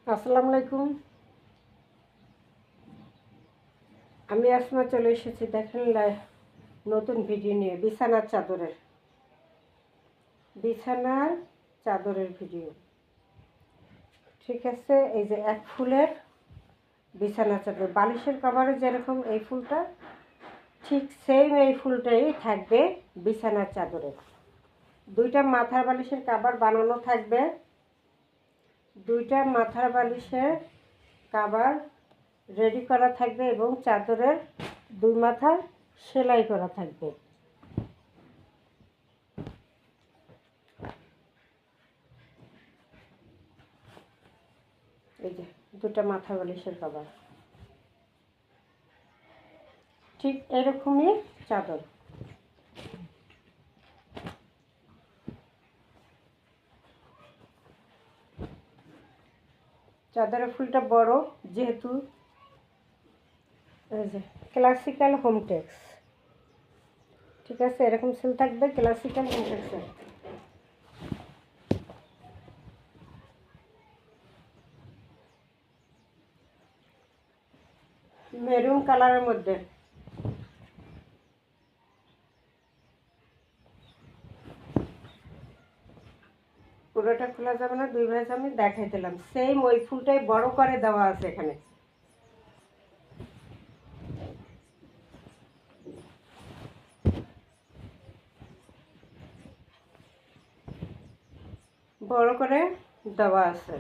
আসসালামু আলাইকুম। আমি আসমা চলে এসেছি দেখেন নতুন ভিডিও নিয়ে বিছানার চাদরের ভিডিও। ঠিক আছে, এই যে এক ফুলের বিছানার চাদর, বালিশের কভারে যেরকম এই ফুলটা ঠিক সেম এই ফুলটাই থাকবে বিছানার চাদরে। দুইটা মাথার বালিশের কভার বানানো থাকবে, দুইটা মাথার বালিশের কভার রেডি করা থাকবে এবং চাদরের দুই মাথা সেলাই করা থাকবে। এই যে দুটা মাথা বালিশের কভার, ঠিক এরকমই চাদর। চাদরের ফুলটা বড়, যেহেতু এই যে ক্লাসিক্যাল হোমটেক্স। ঠিক আছে, এরকম সেল থাকবে ক্লাসিক্যাল হোমটেক্সের। মেরুন কালারের মধ্যে পুরোটা খোলা যাবে না, দুই ভাঁজ আমি দেখাই দিলাম। সেম ওই ফুলটাই বড় করে দেওয়া আছে এখানে। বড় করে দেওয়া আছে।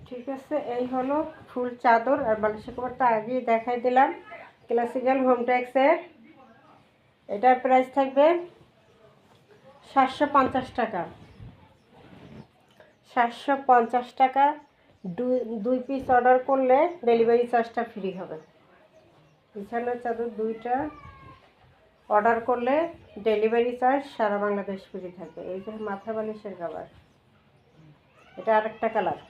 ঠিক আছে, এই হলো ফুল চাদর। আর বালিশের কভারটা আগেই দেখাই দিলাম, ক্লাসিক্যাল হোমটেক্সের। এটার প্রাইস থাকবে 750 টাকা। 750 টাকা। দুই পিস অর্ডার করলে ডেলিভারি চার্জটা ফ্রি হবে। বিছানার চাদর দুইটা অর্ডার করলে ডেলিভারি চার্জ সারা বাংলাদেশ ফ্রি থাকে। এই যে মাথা বালিশের কভার, এটা আরেকটা কালার,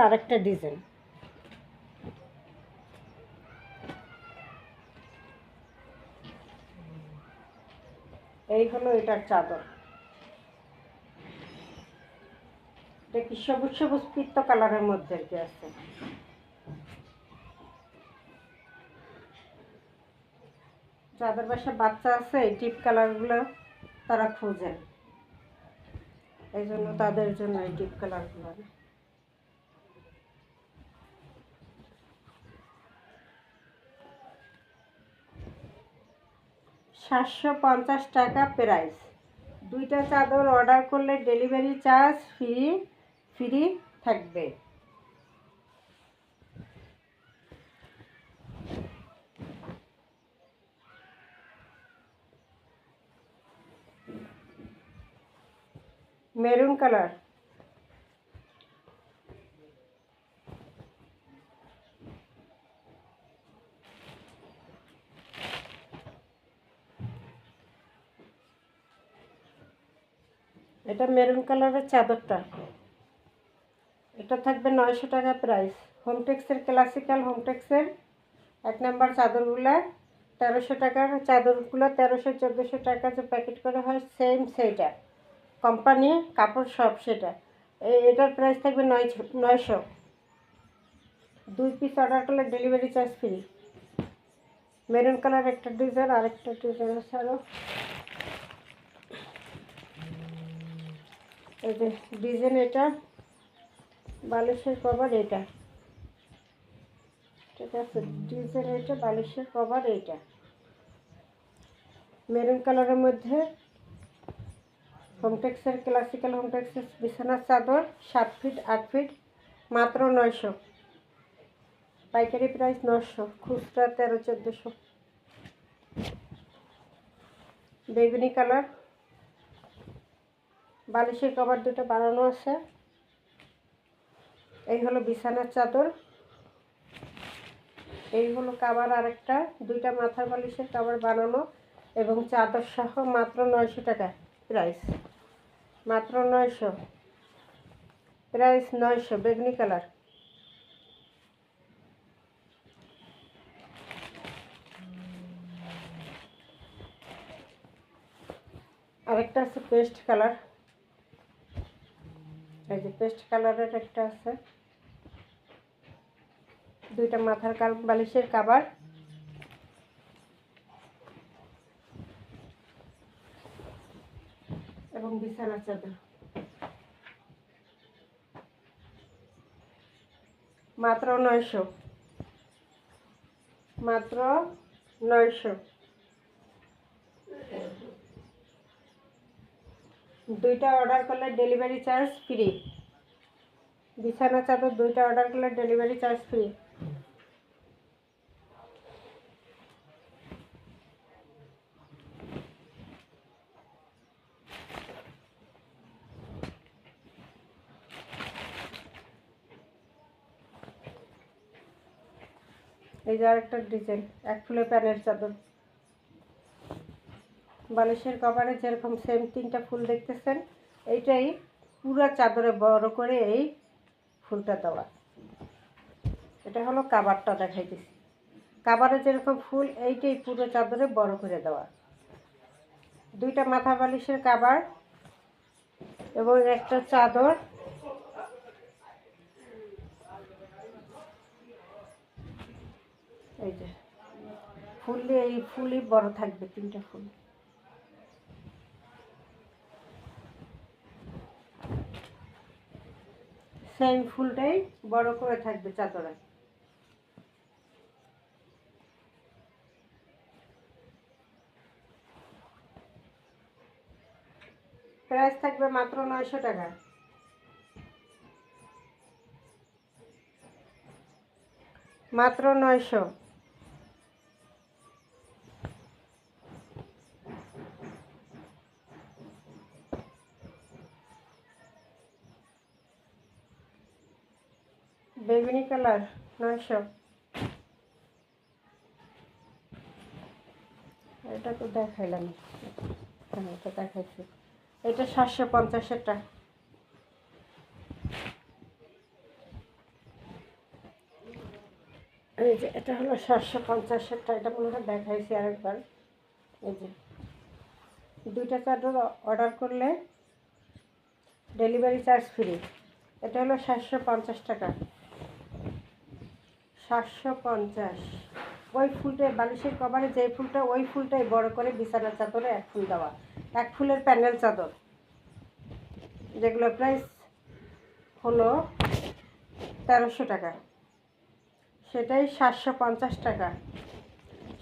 আরেকটা ডিজাইন। এই হলো এটার চাদর। এটা কি সবুজ সবুজ পিত্ত কালারের মধ্যে আর কি আছে। যাদের বাসায় বাচ্চা আছে এই টিপ কালারগুলো তারা খোঁজেন, এই জন্য তাদের জন্য এই টিপ কালারগুলো। 750 টাকা প্রাইস। দুইটা চাদর অর্ডার করলে ডেলিভারি চার্জ ফ্রি থাকবে। মেরুন কালার, এটা মেরুন কালারের চাদরটা। এটা থাকবে 900 টাকা প্রাইস। হোমটেক্সের ক্লাসিক্যাল হোমটেক্সের 1 নাম্বার চাদরগুলো 1300 টাকার। চাদরগুলো 1300-1400 টাকা যে প্যাকেট করা হয় সেম সেইটা, কোম্পানি কাপড় সব সেটা। এটার প্রাইস থাকবে 900। দুই পিস অর্ডার করলে delivery charge free. Maroon colour একটা ডিজাইন, আরেকটা ডিজাইন আছে আরও। এই যে ডিজাইন, এটা বালিশের কভার এটা। ঠিক আছে, ডিজাইন এটা, বালিশের কভার এইটা। মেরুন কালারের মধ্যে হোমটেক্সের ক্লাসিক্যাল হোমটেক্সের বিছানার চাদর 7 ফিট 8 ফিট, মাত্র 900। পাইকারি প্রাইস 900, খুচরা 1300-1400। বেগুনি কালার, বালিশের কভার দুটো বানানো আছে। এই হলো বিছানার চাদর, এই হলো কভার আরেকটা। দুইটা মাথার বালিশের কভার বানানো এবং চাদর সহ মাত্র 900 টাকা প্রাইস। মাত্র 900, প্রাইস 900। বেগুনি কালার, আরেকটা আছে পেস্ট কালার, এই যে পেস্ট কালারের একটা আছে। দুইটা মাথার বালিশের কভার এবং বিছানার চাদর, মাত্র 900, মাত্র 900। দুইটা অর্ডার করলে ডেলিভারি চার্জ ফ্রি। বিছানা চাদর দুইটা অর্ডার করলে ডেলিভারি চার্জ ফ্রি। এই যে আরেকটা ডিজাইন, এক ফুলে প্যানের চাদর, বালিশের কভারে যেরকম সেম 3টা ফুল দেখতেছেন, এইটাই পুরো চাদরে বড় করে এই ফুলটা দেওয়া। এটা হলো কাভারটা দেখাইতেছি, কাভারে যেরকম ফুল এইটাই পুরো চাদরে বড় করে দেওয়া। দুইটা মাথা বালিশের কাভার এবং একটা চাদর, এই যে ফুল, এই ফুলই বড় থাকবে, 3টা ফুল। সেম ফুলটাই বড় করে থাকবে চাদরে। প্রাইস থাকবে মাত্র 900 টাকা। মাত্র 900। বেগুনি কালার 900। এটা তো দেখাইলাম, এটা দেখাইছি। এটা 750-এরটা। এই যে এটা হলো 750-এরটা, এটা মনে হয় দেখাইছি আরেকবার। এই যে দুইটা চাদর অর্ডার করলে ডেলিভারি চার্জ ফ্রি। এটা হলো 750 টাকা। 750। ওই ফুলটাই বালিশের কভারে যে ফুলটা, ওই ফুলটাই বড় করে বিছানার চাদরে এক ফুল দেওয়া, এক ফুলের প্যানেল চাদর, যেগুলো প্রাইস হলো 1300 টাকা, সেটাই 750 টাকা।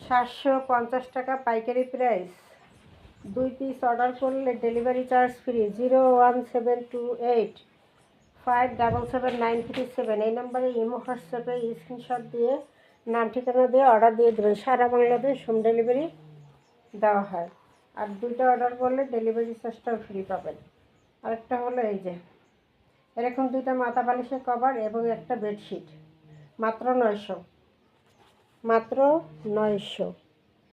750 টাকা পাইকারি প্রাইস। 2 পিস অর্ডার করলে ডেলিভারি চার্জ ফ্রি। 01728577937 এই নম্বরে ইমো হোয়াটসঅ্যাপে স্ক্রিনশট দিয়ে নাম ঠিকানা দিয়ে অর্ডার দিয়ে দেবেন। সারা বাংলাদেশ হোম ডেলিভারি দেওয়া হয়। আর 2টা অর্ডার করলে ডেলিভারি চার্জটাও ফ্রি পাবেন। আরেকটা হলো এই যে এরকম 2টা মাথা বালিশের কভার এবং একটা বেডশিট, মাত্র 900, মাত্র 900।